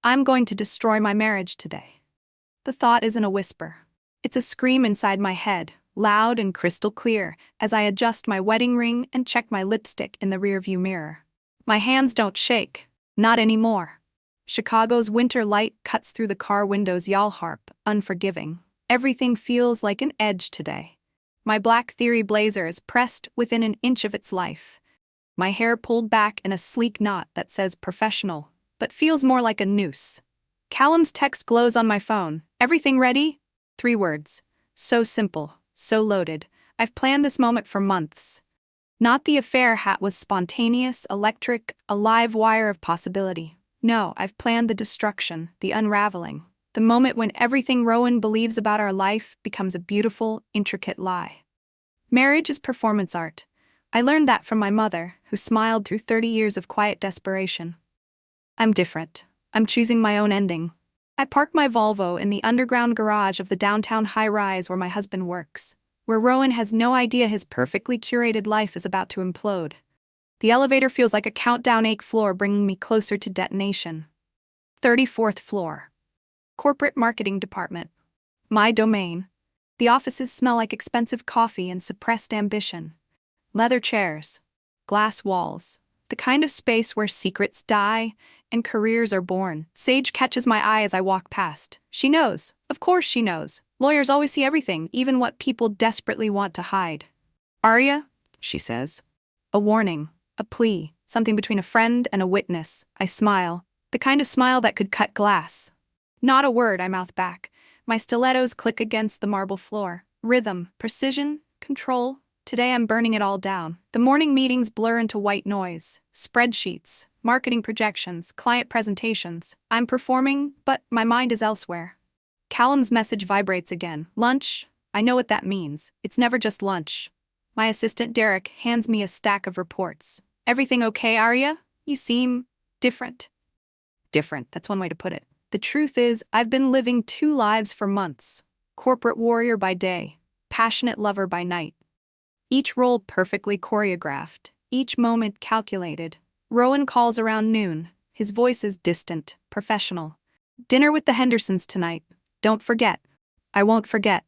I'm going to destroy my marriage today. The thought isn't a whisper. It's a scream inside my head, loud and crystal clear, as I adjust my wedding ring and check my lipstick in the rearview mirror. My hands don't shake. Not anymore. Chicago's winter light cuts through the car window's yawl harp, unforgiving. Everything feels like an edge today. My black Theory blazer is pressed within an inch of its life. My hair pulled back in a sleek knot that says professional, but feels more like a noose. Callum's text glows on my phone. Everything ready? 3 words. So simple, so loaded. I've planned this moment for months. Not the affair hat was spontaneous, electric, a live wire of possibility. No, I've planned the destruction, the unraveling. The moment when everything Rowan believes about our life becomes a beautiful, intricate lie. Marriage is performance art. I learned that from my mother, who smiled through 30 years of quiet desperation. I'm different. I'm choosing my own ending. I park my Volvo in the underground garage of the downtown high-rise where my husband works, where Rowan has no idea his perfectly curated life is about to implode. The elevator feels like a countdown 8th floor, bringing me closer to detonation. 34th floor. Corporate Marketing Department. My domain. The offices smell like expensive coffee and suppressed ambition. Leather chairs. Glass walls. The kind of space where secrets die and careers are born. Sage catches my eye as I walk past. She knows. Of course she knows. Lawyers always see everything, even what people desperately want to hide. Arya, she says. A warning. A plea. Something between a friend and a witness. I smile. The kind of smile that could cut glass. Not a word, I mouth back. My stilettos click against the marble floor. Rhythm, precision, control. Today I'm burning it all down. The morning meetings blur into white noise. Spreadsheets, marketing projections, client presentations. I'm performing, but my mind is elsewhere. Callum's message vibrates again. Lunch? I know what that means. It's never just lunch. My assistant Derek hands me a stack of reports. Everything okay, Arya? You seem different. Different, that's one way to put it. The truth is, I've been living 2 lives for months. Corporate warrior by day, passionate lover by night. Each role perfectly choreographed, each moment calculated. Rowan calls around noon. His voice is distant, professional. Dinner with the Hendersons tonight. Don't forget. I won't forget.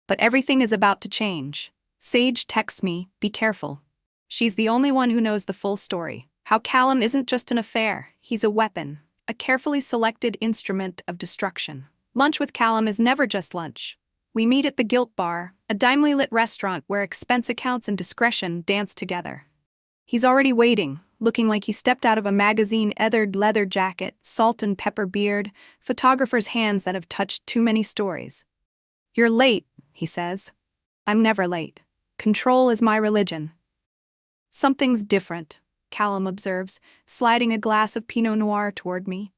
But everything is about to change. Sage texts me, be careful. She's the only one who knows the full story. How Callum isn't just an affair, he's a weapon. A carefully selected instrument of destruction. Lunch with Callum is never just lunch. We meet at the Gilt Bar, a dimly lit restaurant where expense accounts and discretion dance together. He's already waiting, looking like he stepped out of a magazine-ethered leather jacket, salt and pepper beard, photographer's hands that have touched too many stories. You're late, he says. I'm never late. Control is my religion. Something's different, Callum observes, sliding a glass of Pinot Noir toward me.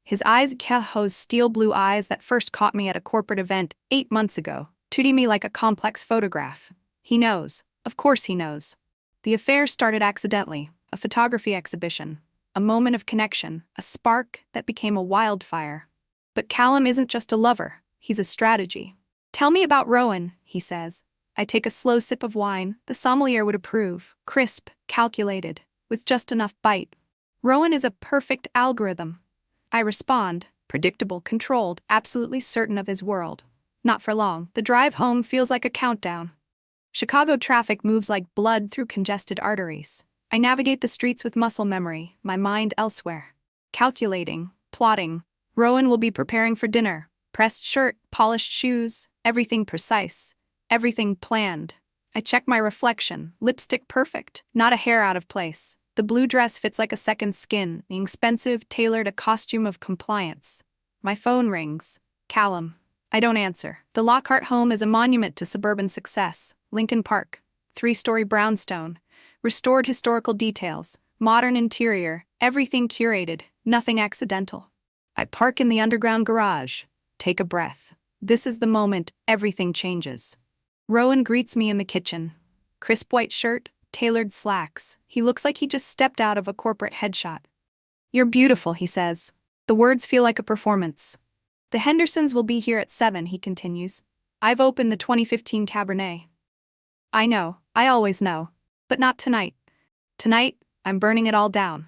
His eyes, Kehoe's steel blue eyes that first caught me at a corporate event 8 months ago, 2D me like a complex photograph. He knows. Of course he knows. The affair started accidentally, a photography exhibition, a moment of connection, a spark that became a wildfire. But Callum isn't just a lover, he's a strategy. Tell me about Rowan, he says. I take a slow sip of wine, the sommelier would approve, crisp, calculated, with just enough bite. Rowan is a perfect algorithm. I respond, predictable, controlled, absolutely certain of his world. Not for long. The drive home feels like a countdown. Chicago traffic moves like blood through congested arteries. I navigate the streets with muscle memory, my mind elsewhere. Calculating, plotting. Rowan will be preparing for dinner. Pressed shirt, polished shoes, everything precise. Everything planned. I check my reflection, lipstick perfect, not a hair out of place. The blue dress fits like a second skin, the expensive, tailored a costume of compliance. My phone rings. Callum. I don't answer. The Lockhart home is a monument to suburban success. Lincoln Park. 3-story brownstone. Restored historical details. Modern interior. Everything curated. Nothing accidental. I park in the underground garage. Take a breath. This is the moment everything changes. Rowan greets me in the kitchen. Crisp white shirt, tailored slacks. He looks like he just stepped out of a corporate headshot. You're beautiful, he says. The words feel like a performance. The Hendersons will be here at 7, he continues. I've opened the 2015 Cabernet. I know, I always know. But not tonight. Tonight, I'm burning it all down.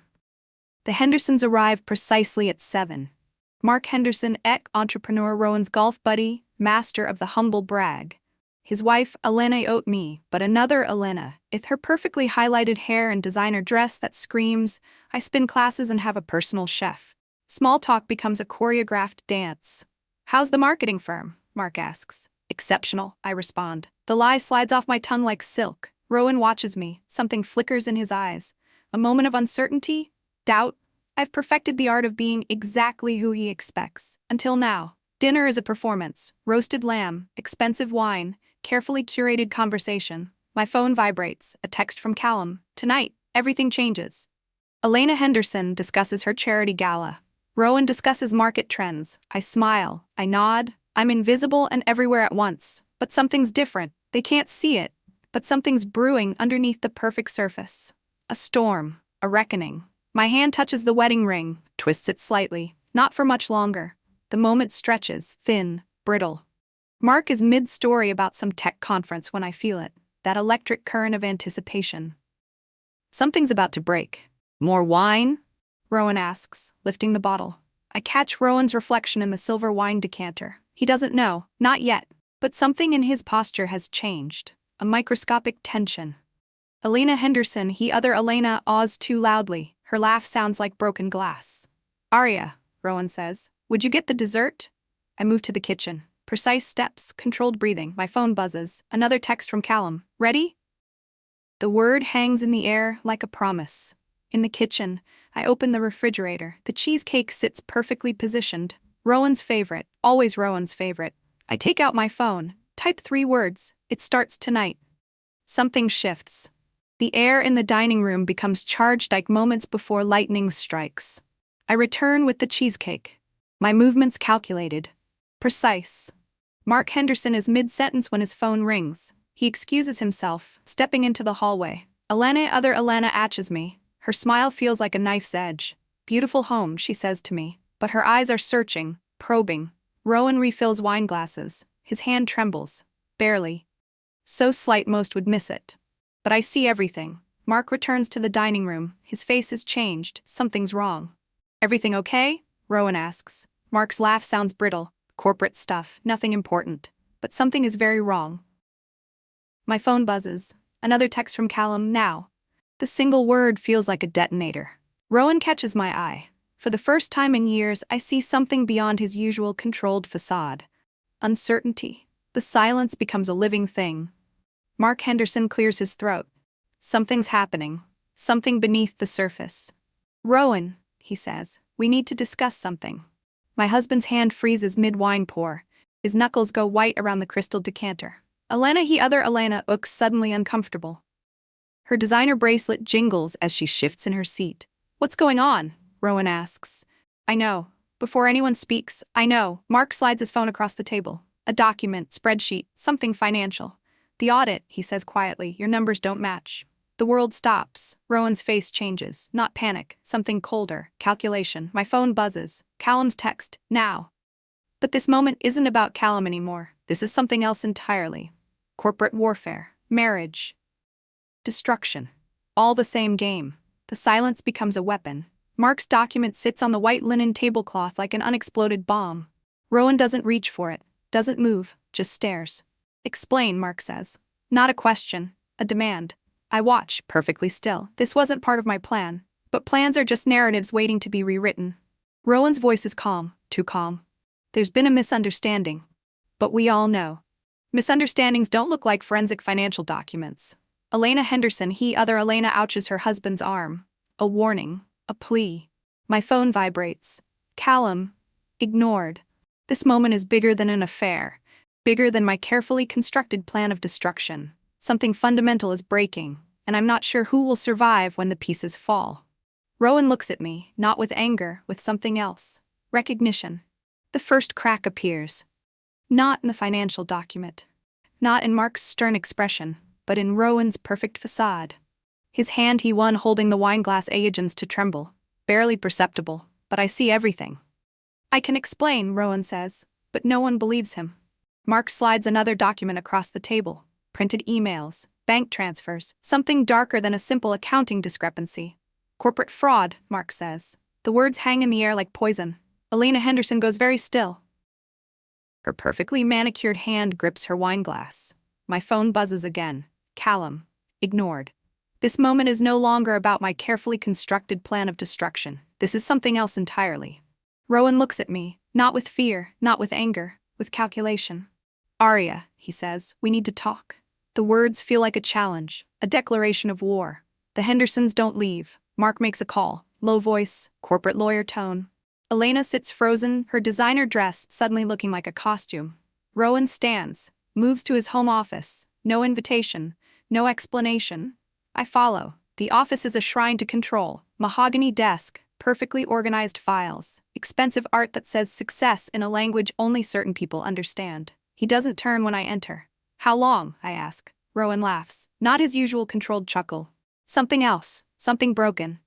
The Hendersons arrive precisely at 7. Mark Henderson, entrepreneur, Rowan's golf buddy, master of the humble brag. His wife, Elena, ote me, but another Elena, with her perfectly highlighted hair and designer dress that screams, I spin classes and have a personal chef. Small talk becomes a choreographed dance. How's the marketing firm? Mark asks. Exceptional, I respond. The lie slides off my tongue like silk. Rowan watches me. Something flickers in his eyes. A moment of uncertainty? Doubt? I've perfected the art of being exactly who he expects. Until now. Dinner is a performance. Roasted lamb, expensive wine, carefully curated conversation. My phone vibrates. A text from Callum. Tonight, everything changes. Elena Henderson discusses her charity gala. Rowan discusses market trends. I smile. I nod. I'm invisible and everywhere at once. But something's different. They can't see it. But something's brewing underneath the perfect surface. A storm. A reckoning. My hand touches the wedding ring, twists it slightly. Not for much longer. The moment stretches, thin, brittle. Mark is mid-story about some tech conference when I feel it. That electric current of anticipation. Something's about to break. More wine? Rowan asks, lifting the bottle. I catch Rowan's reflection in the silver wine decanter. He doesn't know, not yet, but something in his posture has changed. A microscopic tension. Elena Henderson, Elena, awes too loudly. Her laugh sounds like broken glass. Arya, Rowan says, would you get the dessert? I move to the kitchen. Precise steps, controlled breathing. My phone buzzes. Another text from Callum. Ready? The word hangs in the air like a promise. In the kitchen, I open the refrigerator. The cheesecake sits perfectly positioned. Rowan's favorite, always Rowan's favorite. I take out my phone, type 3 words. It starts tonight. Something shifts. The air in the dining room becomes charged like moments before lightning strikes. I return with the cheesecake. My movements calculated. Precise. Mark Henderson is mid-sentence when his phone rings. He excuses himself, stepping into the hallway. Elena atches me. Her smile feels like a knife's edge. Beautiful home, she says to me, but her eyes are searching, probing. Rowan refills wine glasses. His hand trembles. Barely. So slight most would miss it. But I see everything. Mark returns to the dining room. His face is changed. Something's wrong. Everything okay? Rowan asks. Mark's laugh sounds brittle. Corporate stuff, nothing important. But something is very wrong. My phone buzzes. Another text from Callum, now. The single word feels like a detonator. Rowan catches my eye. For the first time in years, I see something beyond his usual controlled facade. Uncertainty. The silence becomes a living thing. Mark Henderson clears his throat. Something's happening. Something beneath the surface. Rowan, he says, we need to discuss something. My husband's hand freezes mid-wine pour. His knuckles go white around the crystal decanter. Elena looks suddenly uncomfortable. Her designer bracelet jingles as she shifts in her seat. What's going on? Rowan asks. I know. Before anyone speaks, I know. Mark slides his phone across the table. A document, spreadsheet, something financial. The audit, he says quietly, your numbers don't match. The world stops. Rowan's face changes. Not panic, something colder. Calculation. My phone buzzes. Callum's text, now. But this moment isn't about Callum anymore. This is something else entirely. Corporate warfare. Marriage. Destruction. All the same game. The silence becomes a weapon. Mark's document sits on the white linen tablecloth like an unexploded bomb. Rowan doesn't reach for it. Doesn't move. Just stares. Explain, Mark says. Not a question. A demand. I watch, perfectly still. This wasn't part of my plan. But plans are just narratives waiting to be rewritten. Rowan's voice is calm. Too calm. There's been a misunderstanding. But we all know. Misunderstandings don't look like forensic financial documents. Elena Henderson, Elena ouches her husband's arm. A warning. A plea. My phone vibrates. Callum. Ignored. This moment is bigger than an affair. Bigger than my carefully constructed plan of destruction. Something fundamental is breaking, and I'm not sure who will survive when the pieces fall. Rowan looks at me, not with anger, with something else. Recognition. The first crack appears. Not in the financial document. Not in Mark's stern expression, but in Rowan's perfect facade. His hand holding the wineglass begins to tremble. Barely perceptible, but I see everything. I can explain, Rowan says, but no one believes him. Mark slides another document across the table. Printed emails, bank transfers, something darker than a simple accounting discrepancy. Corporate fraud, Mark says. The words hang in the air like poison. Elena Henderson goes very still. Her perfectly manicured hand grips her wine glass. My phone buzzes again. Callum. Ignored. This moment is no longer about my carefully constructed plan of destruction. This is something else entirely. Rowan looks at me, not with fear, not with anger, with calculation. Arya, he says, we need to talk. The words feel like a challenge, a declaration of war. The Hendersons don't leave. Mark makes a call. Low voice, corporate lawyer tone. Elena sits frozen, her designer dress suddenly looking like a costume. Rowan stands, moves to his home office. No invitation, no explanation. I follow. The office is a shrine to control. Mahogany desk, perfectly organized files, expensive art that says success in a language only certain people understand. He doesn't turn when I enter. How long? I ask. Rowan laughs. Not his usual controlled chuckle. Something else. Something broken.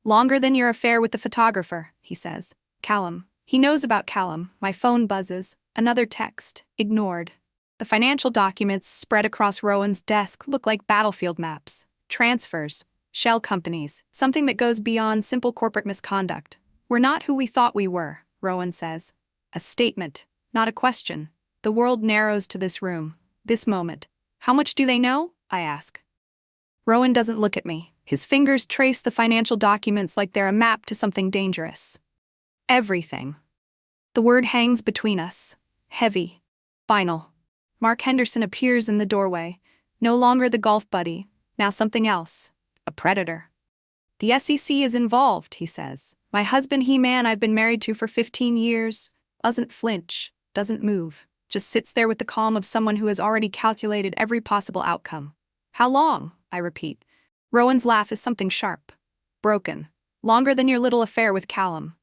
Longer than your affair with the photographer, he says. Callum. He knows about Callum. My phone buzzes. Another text. Ignored. The financial documents spread across Rowan's desk look like battlefield maps. Transfers. Shell companies. Something that goes beyond simple corporate misconduct. We're not who we thought we were, Rowan says. A statement, not a question. The world narrows to this room. This moment. How much do they know? I ask. Rowan doesn't look at me. His fingers trace the financial documents like they're a map to something dangerous. Everything. The word hangs between us. Heavy. Final. Mark Henderson appears in the doorway. No longer the golf buddy. Now something else. A predator. The SEC is involved, he says. My husband, He-Man, I've been married to for 15 years, doesn't flinch, doesn't move, just sits there with the calm of someone who has already calculated every possible outcome. How long? I repeat. Rowan's laugh is something sharp. Broken. Longer than your little affair with Callum.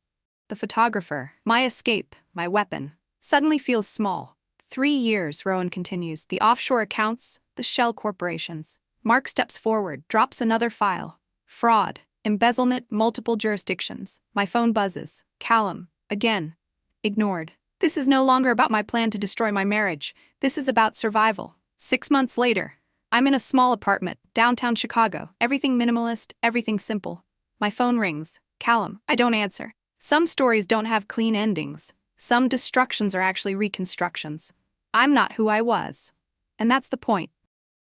The photographer, my escape, my weapon, suddenly feels small. 3 years, Rowan continues. The offshore accounts, the shell corporations. Mark steps forward, drops another file. Fraud, embezzlement, multiple jurisdictions. My phone buzzes. Callum, again. Ignored. This is no longer about my plan to destroy my marriage. This is about survival. 6 months later, I'm in a small apartment, downtown Chicago. Everything minimalist, everything simple. My phone rings. Callum, I don't answer. Some stories don't have clean endings. Some destructions are actually reconstructions. I'm not who I was. And that's the point.